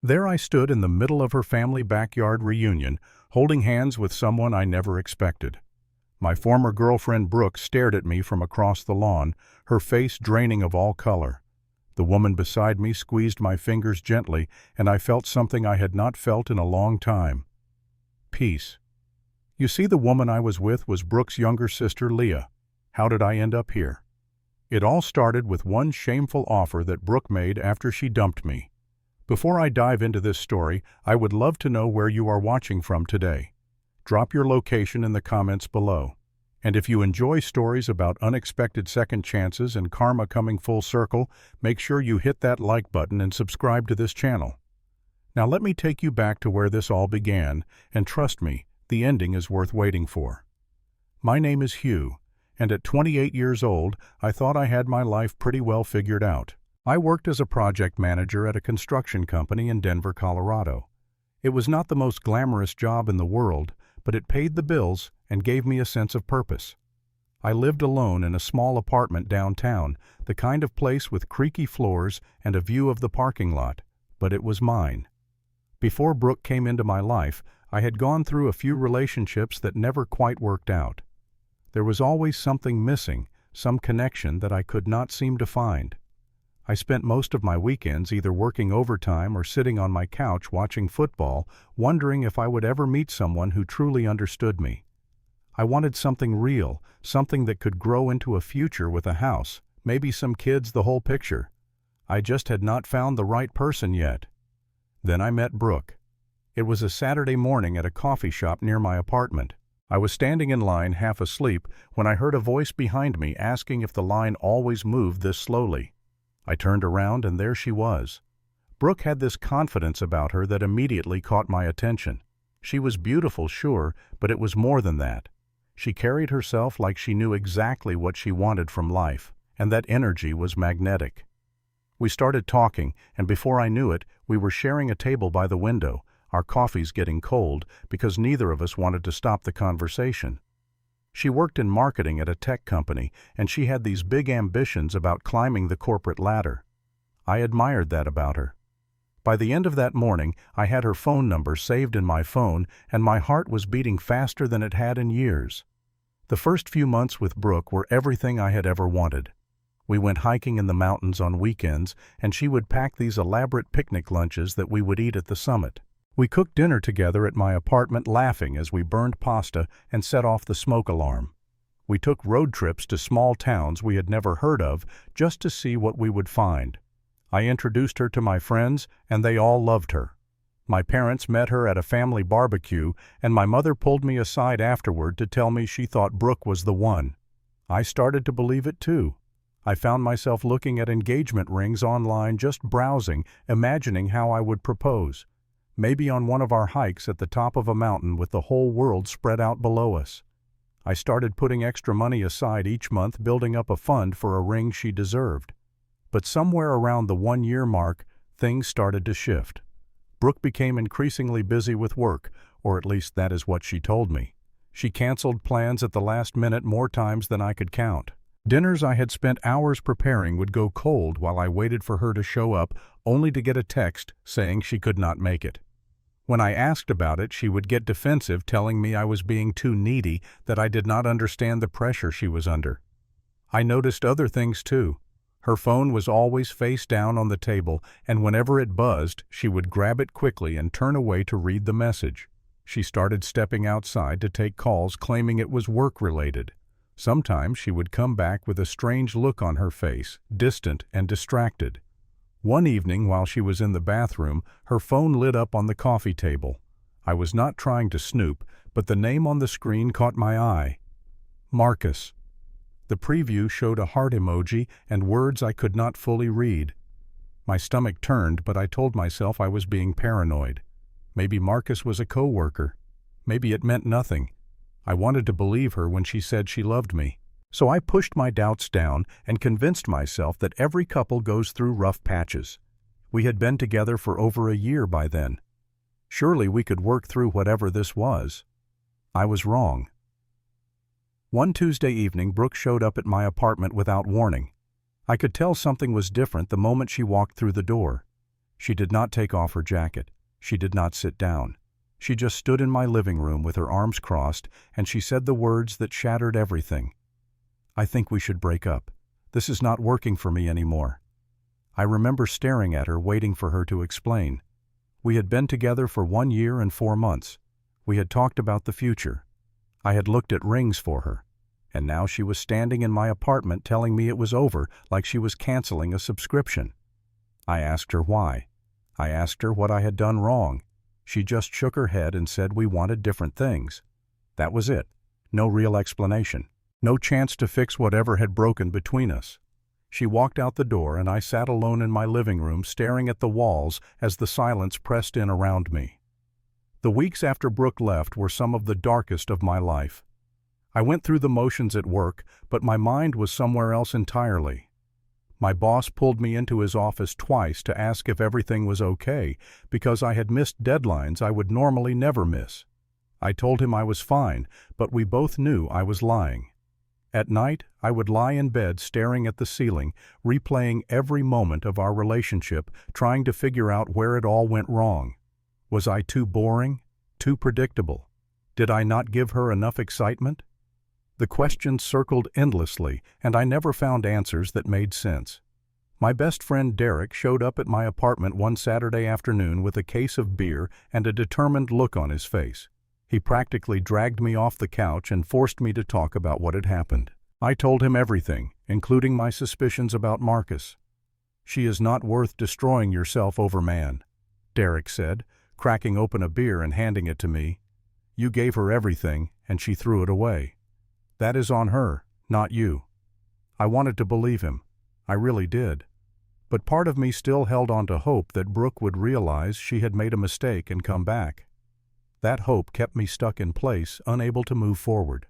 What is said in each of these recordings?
There I stood in the middle of her family backyard reunion, holding hands with someone I never expected. My former girlfriend Brooke stared at me from across the lawn, her face draining of all color. The woman beside me squeezed my fingers gently, and I felt something I had not felt in a long time. Peace. You see, the woman I was with was Brooke's younger sister, Leah. How did I end up here? It all started with one shameful offer that Brooke made after she dumped me. Before I dive into this story, I would love to know where you are watching from today. Drop your location in the comments below. And if you enjoy stories about unexpected second chances and karma coming full circle, make sure you hit that like button and subscribe to this channel. Now let me take you back to where this all began, and trust me, the ending is worth waiting for. My name is Hugh, and at 28 years old, I thought I had my life pretty well figured out. I worked as a project manager at a construction company in Denver, Colorado. It was not the most glamorous job in the world, but it paid the bills and gave me a sense of purpose. I lived alone in a small apartment downtown, the kind of place with creaky floors and a view of the parking lot, but it was mine. Before Brooke came into my life, I had gone through a few relationships that never quite worked out. There was always something missing, some connection that I could not seem to find. I spent most of my weekends either working overtime or sitting on my couch watching football, wondering if I would ever meet someone who truly understood me. I wanted something real, something that could grow into a future with a house, maybe some kids, the whole picture. I just had not found the right person yet. Then I met Brooke. It was a Saturday morning at a coffee shop near my apartment. I was standing in line half asleep when I heard a voice behind me asking if the line always moved this slowly. I turned around and there she was. Brooke had this confidence about her that immediately caught my attention. She was beautiful, sure, but it was more than that. She carried herself like she knew exactly what she wanted from life, and that energy was magnetic. We started talking, and before I knew it, we were sharing a table by the window, our coffees getting cold because neither of us wanted to stop the conversation. She worked in marketing at a tech company, and she had these big ambitions about climbing the corporate ladder. I admired that about her. By the end of that morning, I had her phone number saved in my phone, and my heart was beating faster than it had in years. The first few months with Brooke were everything I had ever wanted. We went hiking in the mountains on weekends, and she would pack these elaborate picnic lunches that we would eat at the summit. We cooked dinner together at my apartment, laughing as we burned pasta and set off the smoke alarm. We took road trips to small towns we had never heard of just to see what we would find. I introduced her to my friends, and they all loved her. My parents met her at a family barbecue, and my mother pulled me aside afterward to tell me she thought Brooke was the one. I started to believe it too. I found myself looking at engagement rings online, just browsing, imagining how I would propose. Maybe on one of our hikes at the top of a mountain with the whole world spread out below us. I started putting extra money aside each month, building up a fund for a ring she deserved. But somewhere around the 1-year mark, things started to shift. Brooke became increasingly busy with work, or at least that is what she told me. She canceled plans at the last minute more times than I could count. Dinners I had spent hours preparing would go cold while I waited for her to show up, only to get a text saying she could not make it. When I asked about it, she would get defensive, telling me I was being too needy, that I did not understand the pressure she was under. I noticed other things too. Her phone was always face down on the table, and whenever it buzzed, she would grab it quickly and turn away to read the message. She started stepping outside to take calls, claiming it was work-related. Sometimes she would come back with a strange look on her face, distant and distracted. One evening, while she was in the bathroom, her phone lit up on the coffee table. I was not trying to snoop, but the name on the screen caught my eye. Marcus. The preview showed a heart emoji and words I could not fully read. My stomach turned, but I told myself I was being paranoid. Maybe Marcus was a coworker. Maybe it meant nothing. I wanted to believe her when she said she loved me. So I pushed my doubts down and convinced myself that every couple goes through rough patches. We had been together for over a year by then. Surely we could work through whatever this was. I was wrong. One Tuesday evening, Brooke showed up at my apartment without warning. I could tell something was different the moment she walked through the door. She did not take off her jacket. She did not sit down. She just stood in my living room with her arms crossed, and she said the words that shattered everything. "I think we should break up. This is not working for me anymore." I remember staring at her, waiting for her to explain. We had been together for 1 year and 4 months. We had talked about the future. I had looked at rings for her. And now she was standing in my apartment telling me it was over, like she was canceling a subscription. I asked her why. I asked her what I had done wrong. She just shook her head and said we wanted different things. That was it. No real explanation. No chance to fix whatever had broken between us. She walked out the door, and I sat alone in my living room staring at the walls as the silence pressed in around me. The weeks after Brooke left were some of the darkest of my life. I went through the motions at work, but my mind was somewhere else entirely. My boss pulled me into his office twice to ask if everything was okay, because I had missed deadlines I would normally never miss. I told him I was fine, but we both knew I was lying. At night, I would lie in bed staring at the ceiling, replaying every moment of our relationship, trying to figure out where it all went wrong. Was I too boring? Too predictable? Did I not give her enough excitement? The questions circled endlessly, and I never found answers that made sense. My best friend Derek showed up at my apartment one Saturday afternoon with a case of beer and a determined look on his face. He practically dragged me off the couch and forced me to talk about what had happened. I told him everything, including my suspicions about Marcus. "She is not worth destroying yourself over, man," Derek said, cracking open a beer and handing it to me. "You gave her everything, and she threw it away. That is on her, not you." I wanted to believe him. I really did. But part of me still held on to hope that Brooke would realize she had made a mistake and come back. That hope kept me stuck in place, unable to move forward.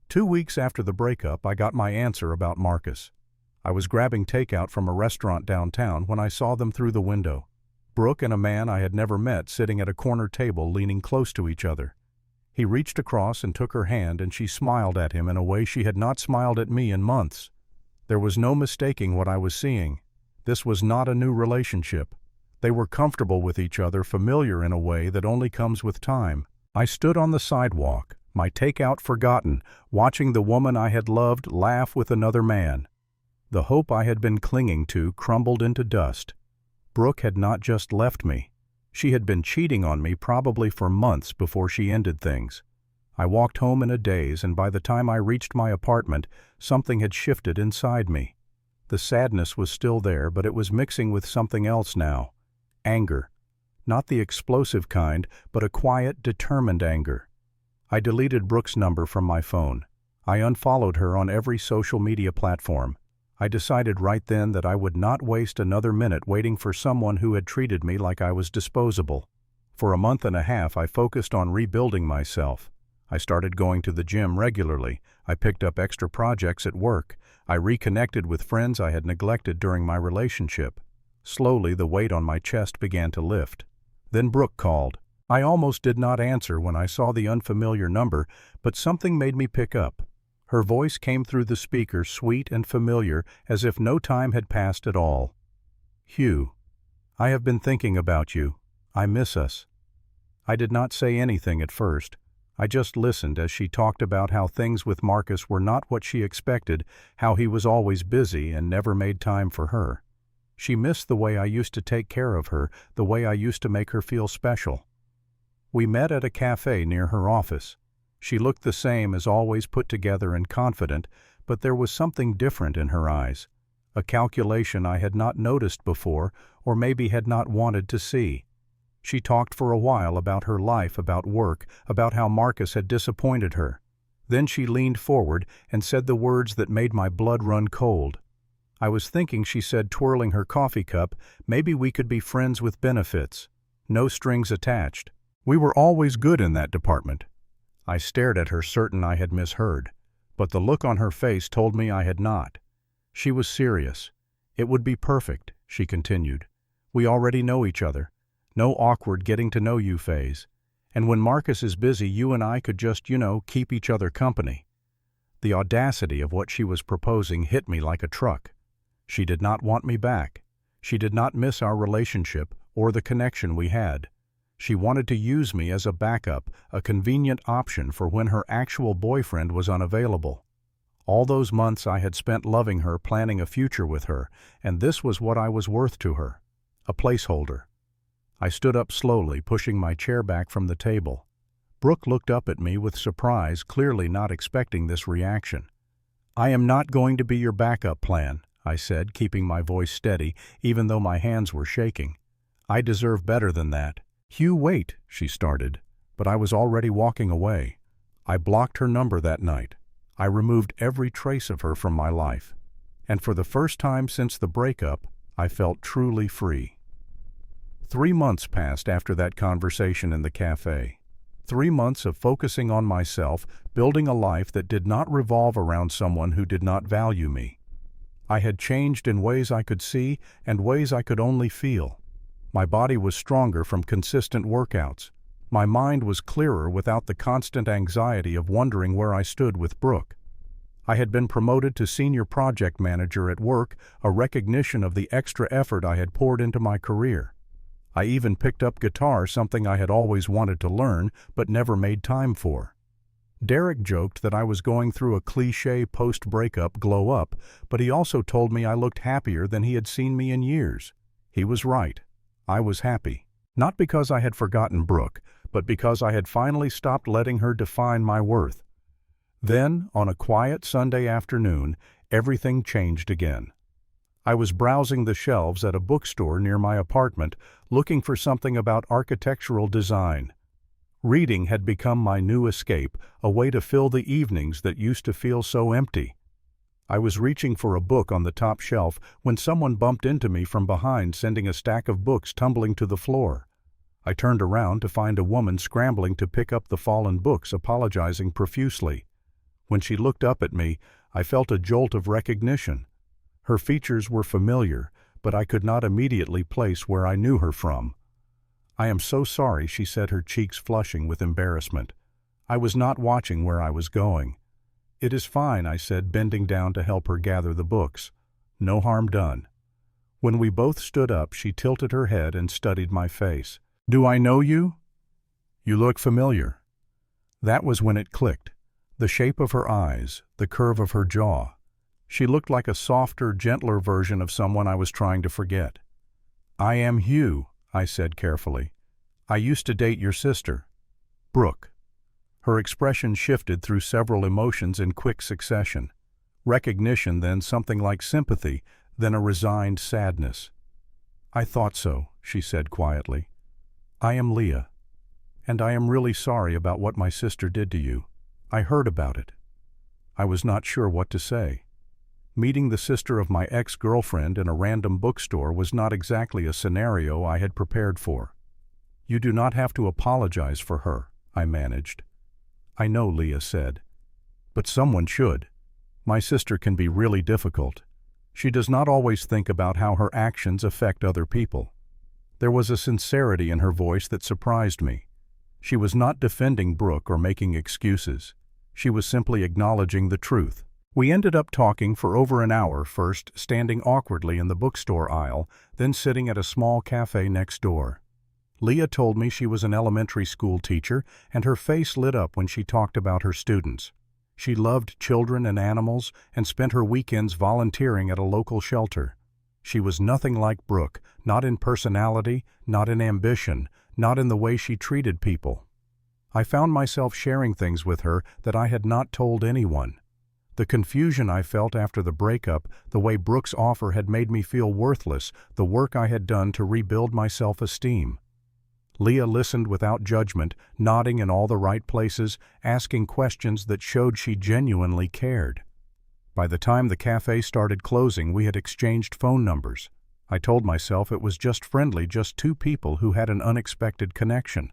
2 weeks after the breakup, I got my answer about Marcus. I was grabbing takeout from a restaurant downtown when I saw them through the window. Brooke and a man I had never met sitting at a corner table leaning close to each other. He reached across and took her hand, and she smiled at him in a way she had not smiled at me in months. There was no mistaking what I was seeing. This was not a new relationship. They were comfortable with each other, familiar in a way that only comes with time. I stood on the sidewalk, my takeout forgotten, watching the woman I had loved laugh with another man. The hope I had been clinging to crumbled into dust. Brooke had not just left me. She had been cheating on me probably for months before she ended things. I walked home in a daze, and by the time I reached my apartment, something had shifted inside me. The sadness was still there, but it was mixing with something else now. Anger. Not the explosive kind, but a quiet, determined anger. I deleted Brooke's number from my phone. I unfollowed her on every social media platform. I decided right then that I would not waste another minute waiting for someone who had treated me like I was disposable. For a month and a half, I focused on rebuilding myself. I started going to the gym regularly. I picked up extra projects at work. I reconnected with friends I had neglected during my relationship. Slowly, the weight on my chest began to lift. Then Brooke called. I almost did not answer when I saw the unfamiliar number, but something made me pick up. Her voice came through the speaker, sweet and familiar, as if no time had passed at all. "Hugh, I have been thinking about you. I miss us." I did not say anything at first. I just listened as she talked about how things with Marcus were not what she expected, how he was always busy and never made time for her. She missed the way I used to take care of her, the way I used to make her feel special. We met at a cafe near her office. She looked the same as always, put together and confident, but there was something different in her eyes, a calculation I had not noticed before, or maybe had not wanted to see. She talked for a while about her life, about work, about how Marcus had disappointed her. Then she leaned forward and said the words that made my blood run cold. "I was thinking," she said, twirling her coffee cup, "maybe we could be friends with benefits. No strings attached." We were always good in that department. I stared at her, certain I had misheard, but the look on her face told me I had not. She was serious. "It would be perfect," she continued. "We already know each other. No awkward getting-to-know-you phase. And when Marcus is busy, you and I could just, keep each other company." The audacity of what she was proposing hit me like a truck. She did not want me back. She did not miss our relationship or the connection we had. She wanted to use me as a backup, a convenient option for when her actual boyfriend was unavailable. All those months I had spent loving her, planning a future with her, and this was what I was worth to her. A placeholder. I stood up slowly, pushing my chair back from the table. Brooke looked up at me with surprise, clearly not expecting this reaction. "I am not going to be your backup plan," I said, keeping my voice steady, even though my hands were shaking. "I deserve better than that." "Hugh, wait," she started, but I was already walking away. I blocked her number that night. I removed every trace of her from my life. And for the first time since the breakup, I felt truly free. 3 months passed after that conversation in the cafe. 3 months of focusing on myself, building a life that did not revolve around someone who did not value me. I had changed in ways I could see and ways I could only feel. My body was stronger from consistent workouts. My mind was clearer without the constant anxiety of wondering where I stood with Brooke. I had been promoted to senior project manager at work, a recognition of the extra effort I had poured into my career. I even picked up guitar, something I had always wanted to learn but never made time for. Derek joked that I was going through a cliché post-breakup glow-up, but he also told me I looked happier than he had seen me in years. He was right. I was happy. Not because I had forgotten Brooke, but because I had finally stopped letting her define my worth. Then, on a quiet Sunday afternoon, everything changed again. I was browsing the shelves at a bookstore near my apartment, looking for something about architectural design. Reading had become my new escape, a way to fill the evenings that used to feel so empty. I was reaching for a book on the top shelf when someone bumped into me from behind, sending a stack of books tumbling to the floor. I turned around to find a woman scrambling to pick up the fallen books, apologizing profusely. When she looked up at me, I felt a jolt of recognition. Her features were familiar, but I could not immediately place where I knew her from. "I am so sorry," she said, her cheeks flushing with embarrassment. "I was not watching where I was going." "It is fine," I said, bending down to help her gather the books. "No harm done." When we both stood up, she tilted her head and studied my face. "Do I know you?" "You look familiar." That was when it clicked. The shape of her eyes, the curve of her jaw. She looked like a softer, gentler version of someone I was trying to forget. "I am Hugh," I said carefully. "I used to date your sister, Brooke." Her expression shifted through several emotions in quick succession. Recognition, then something like sympathy, then a resigned sadness. "I thought so," she said quietly. "I am Leah, and I am really sorry about what my sister did to you. I heard about it." I was not sure what to say. Meeting the sister of my ex-girlfriend in a random bookstore was not exactly a scenario I had prepared for. "You do not have to apologize for her," I managed. "I know," Leah said. "But someone should. My sister can be really difficult. She does not always think about how her actions affect other people." There was a sincerity in her voice that surprised me. She was not defending Brooke or making excuses. She was simply acknowledging the truth. We ended up talking for over an hour, first standing awkwardly in the bookstore aisle, then sitting at a small cafe next door. Leah told me she was an elementary school teacher, and her face lit up when she talked about her students. She loved children and animals and spent her weekends volunteering at a local shelter. She was nothing like Brooke, not in personality, not in ambition, not in the way she treated people. I found myself sharing things with her that I had not told anyone. The confusion I felt after the breakup, the way Brooke's offer had made me feel worthless, the work I had done to rebuild my self-esteem. Leah listened without judgment, nodding in all the right places, asking questions that showed she genuinely cared. By the time the cafe started closing, we had exchanged phone numbers. I told myself it was just friendly, just two people who had an unexpected connection.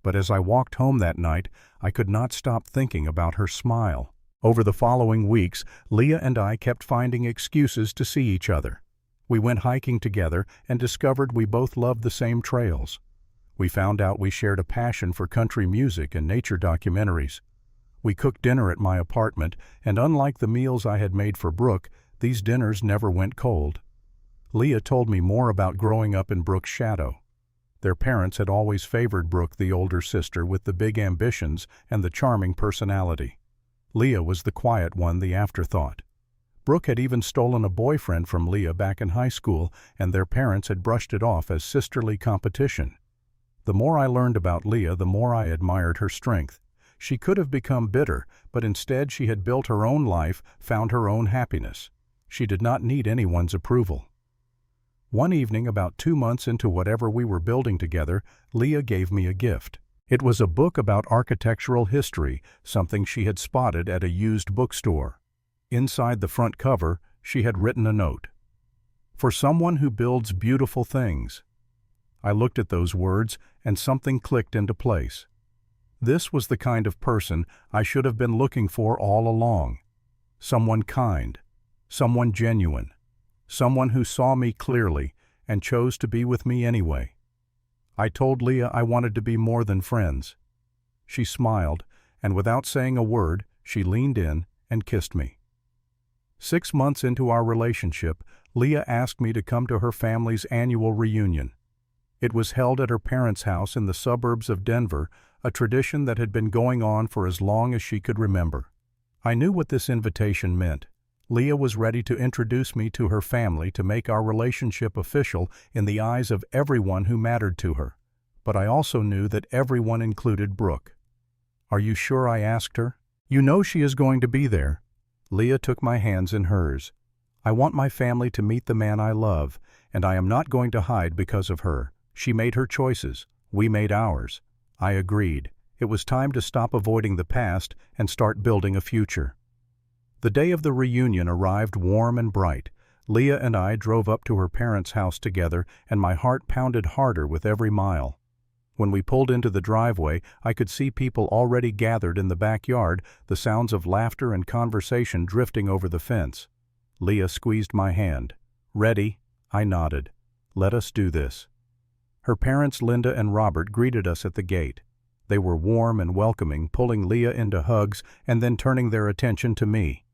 But as I walked home that night, I could not stop thinking about her smile. Over the following weeks, Leah and I kept finding excuses to see each other. We went hiking together and discovered we both loved the same trails. We found out we shared a passion for country music and nature documentaries. We cooked dinner at my apartment, and unlike the meals I had made for Brooke, these dinners never went cold. Leah told me more about growing up in Brooke's shadow. Their parents had always favored Brooke, the older sister, with the big ambitions and the charming personality. Leah was the quiet one, the afterthought. Brooke had even stolen a boyfriend from Leah back in high school, and their parents had brushed it off as sisterly competition. The more I learned about Leah, the more I admired her strength. She could have become bitter, but instead she had built her own life, found her own happiness. She did not need anyone's approval. One evening, about 2 months into whatever we were building together, Leah gave me a gift. It was a book about architectural history, something she had spotted at a used bookstore. Inside the front cover, she had written a note. "For someone who builds beautiful things." I looked at those words, and something clicked into place. This was the kind of person I should have been looking for all along. Someone kind, someone genuine, someone who saw me clearly and chose to be with me anyway. I told Leah I wanted to be more than friends. She smiled, and without saying a word, she leaned in and kissed me. 6 months into our relationship, Leah asked me to come to her family's annual reunion. It was held at her parents' house in the suburbs of Denver, a tradition that had been going on for as long as she could remember. I knew what this invitation meant. Leah was ready to introduce me to her family, to make our relationship official in the eyes of everyone who mattered to her. But I also knew that everyone included Brooke. "Are you sure?" I asked her. "You know she is going to be there." Leah took my hands in hers. "I want my family to meet the man I love, and I am not going to hide because of her. She made her choices. We made ours." I agreed. It was time to stop avoiding the past and start building a future. The day of the reunion arrived warm and bright. Leah and I drove up to her parents' house together, and my heart pounded harder with every mile. When we pulled into the driveway, I could see people already gathered in the backyard, the sounds of laughter and conversation drifting over the fence. Leah squeezed my hand. "Ready?" I nodded. "Let us do this." Her parents, Linda and Robert, greeted us at the gate. They were warm and welcoming, pulling Leah into hugs and then turning their attention to me.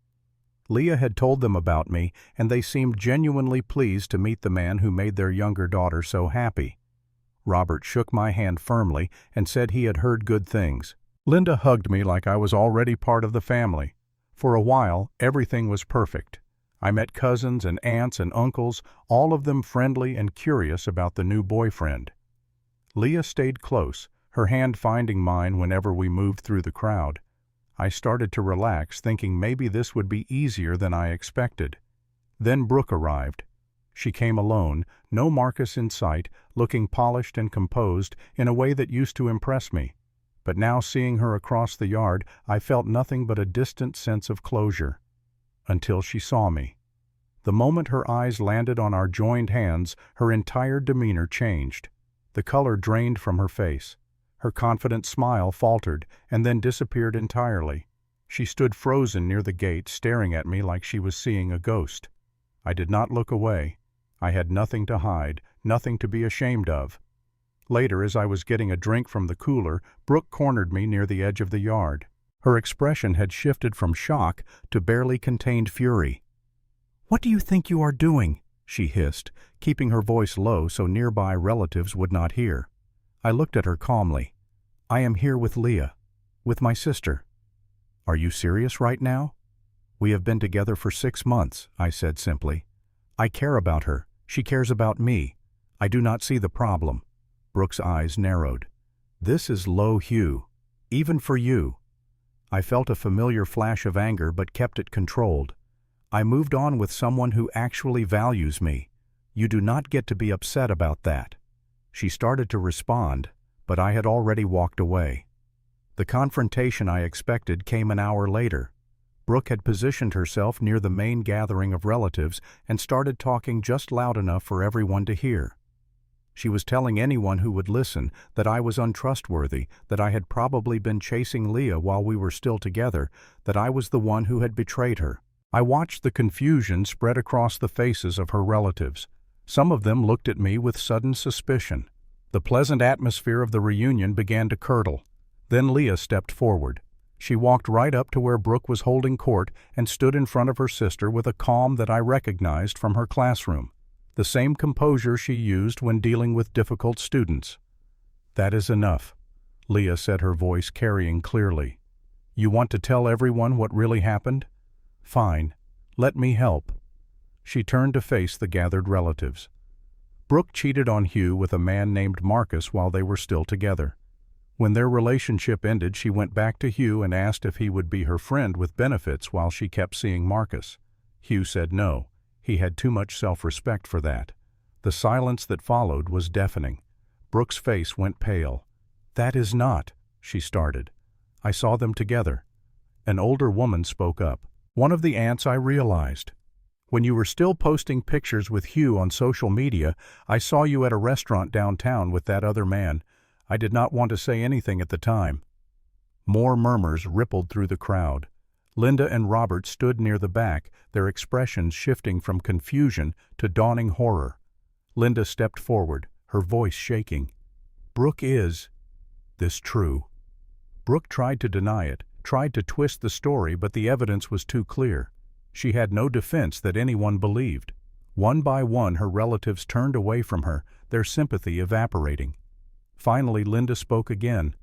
Leah had told them about me, and they seemed genuinely pleased to meet the man who made their younger daughter so happy. Robert shook my hand firmly and said he had heard good things. Linda hugged me like I was already part of the family. For a while, everything was perfect. I met cousins and aunts and uncles, all of them friendly and curious about the new boyfriend. Leah stayed close, her hand finding mine whenever we moved through the crowd. I started to relax, thinking maybe this would be easier than I expected. Then Brooke arrived. She came alone, no Marcus in sight, looking polished and composed in a way that used to impress me. But now, seeing her across the yard, I felt nothing but a distant sense of closure. Until she saw me. The moment her eyes landed on our joined hands, her entire demeanor changed. The color drained from her face. Her confident smile faltered and then disappeared entirely. She stood frozen near the gate, staring at me like she was seeing a ghost. I did not look away. I had nothing to hide, nothing to be ashamed of. Later, as I was getting a drink from the cooler, Brooke cornered me near the edge of the yard. Her expression had shifted from shock to barely contained fury. "What do you think you are doing?" she hissed, keeping her voice low so nearby relatives would not hear. I looked at her calmly. "I am here with Leah, with my sister." "Are you serious right now?" "We have been together for 6 months, I said simply. "I care about her. She cares about me. I do not see the problem." Brooke's eyes narrowed. "This is low Hugh, even for you." I felt a familiar flash of anger but kept it controlled. "I moved on with someone who actually values me. You do not get to be upset about that." She started to respond, but I had already walked away. The confrontation I expected came an hour later. Brooke had positioned herself near the main gathering of relatives and started talking just loud enough for everyone to hear. She was telling anyone who would listen that I was untrustworthy, that I had probably been chasing Leah while we were still together, that I was the one who had betrayed her. I watched the confusion spread across the faces of her relatives. Some of them looked at me with sudden suspicion. The pleasant atmosphere of the reunion began to curdle. Then Leah stepped forward. She walked right up to where Brooke was holding court and stood in front of her sister with a calm that I recognized from her classroom. the same composure she used when dealing with difficult students. "That is enough," Leah said, her voice carrying clearly. "You want to tell everyone what really happened? Fine. Let me help." She turned to face the gathered relatives. Brooke cheated on Hugh with a man named Marcus while they were still together. When their relationship ended, she went back to Hugh and asked if he would be her friend with benefits while she kept seeing Marcus. Hugh said no. He had too much self-respect for that. The silence that followed was deafening. Brooke's face went pale. "That is not," she started. "I saw them together." An older woman spoke up. "One of the aunts I realized. When you were still posting pictures with Hugh on social media, I saw you at a restaurant downtown with that other man. I did not want to say anything at the time." More murmurs rippled through the crowd. Linda and Robert stood near the back, their expressions shifting from confusion to dawning horror. Linda stepped forward, her voice shaking. "Brooke, is this true?" Brooke tried to deny it, tried to twist the story, but the evidence was too clear. She had no defense that anyone believed. One by one, her relatives turned away from her, their sympathy evaporating. Finally, Linda spoke again.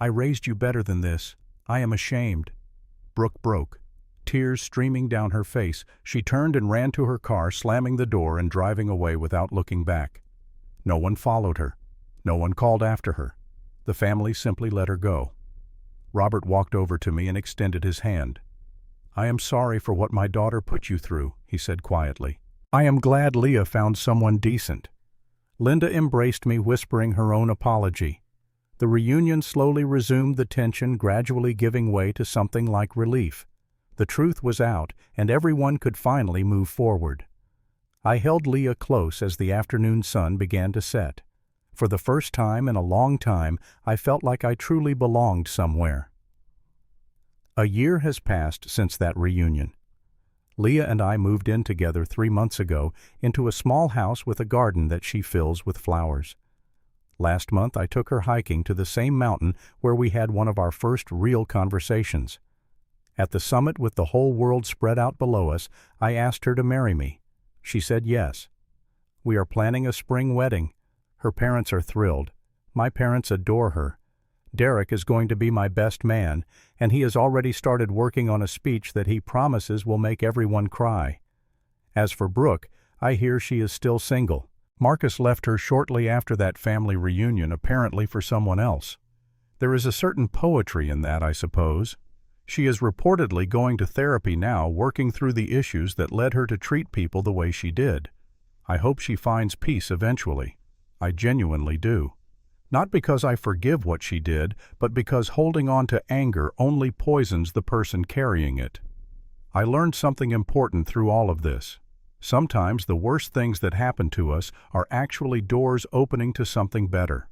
"I raised you better than this. I am ashamed." Brooke broke. Tears streaming down her face, she turned and ran to her car, slamming the door and driving away without looking back. No one followed her. No one called after her. The family simply let her go. Robert walked over to me and extended his hand. "I am sorry for what my daughter put you through," he said quietly. "I am glad Leah found someone decent." Linda embraced me, whispering her own apology. The reunion slowly resumed, the tension gradually giving way to something like relief. The truth was out, and everyone could finally move forward. I held Leah close as the afternoon sun began to set. For the first time in a long time, I felt like I truly belonged somewhere. A year has passed since that reunion. Leah and I moved in together 3 months ago into a small house with a garden that she fills with flowers. Last month I took her hiking to the same mountain where we had one of our first real conversations. At the summit, with the whole world spread out below us, I asked her to marry me. She said yes. We are planning a spring wedding. Her parents are thrilled. My parents adore her. Derek is going to be my best man, and he has already started working on a speech that he promises will make everyone cry. As for Brooke, I hear she is still single. Marcus left her shortly after that family reunion, apparently for someone else. There is a certain poetry in that, I suppose. She is reportedly going to therapy now, working through the issues that led her to treat people the way she did. I hope she finds peace eventually. I genuinely do. Not because I forgive what she did, but because holding on to anger only poisons the person carrying it. I learned something important through all of this. Sometimes the worst things that happen to us are actually doors opening to something better.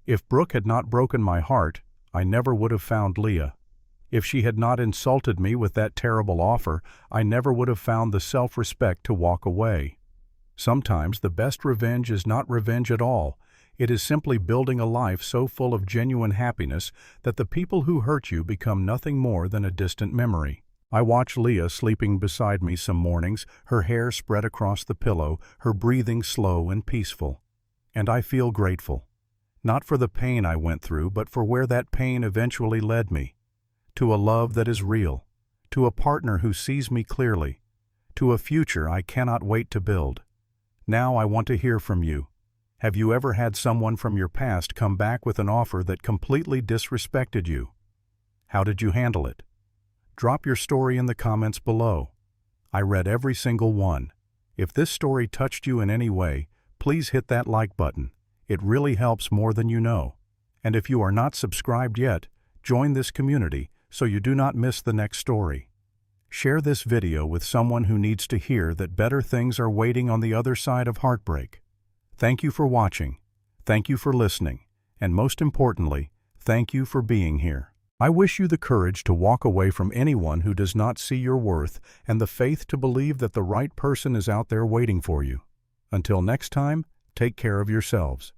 If Brooke had not broken my heart, I never would have found Leah. If she had not insulted me with that terrible offer, I never would have found the self-respect to walk away. Sometimes the best revenge is not revenge at all. It is simply building a life so full of genuine happiness that the people who hurt you become nothing more than a distant memory. I watch Leah sleeping beside me some mornings, her hair spread across the pillow, her breathing slow and peaceful. And I feel grateful. Not for the pain I went through, but for where that pain eventually led me. To a love that is real. To a partner who sees me clearly. To a future I cannot wait to build. Now I want to hear from you. Have you ever had someone from your past come back with an offer that completely disrespected you? How did you handle it? Drop your story in the comments below. I read every single one. If this story touched you in any way, please hit that like button. It really helps more than you know. And if you are not subscribed yet, join this community so you do not miss the next story. Share this video with someone who needs to hear that better things are waiting on the other side of heartbreak. Thank you for watching. Thank you for listening. And most importantly, thank you for being here. I wish you the courage to walk away from anyone who does not see your worth and the faith to believe that the right person is out there waiting for you. Until next time, take care of yourselves.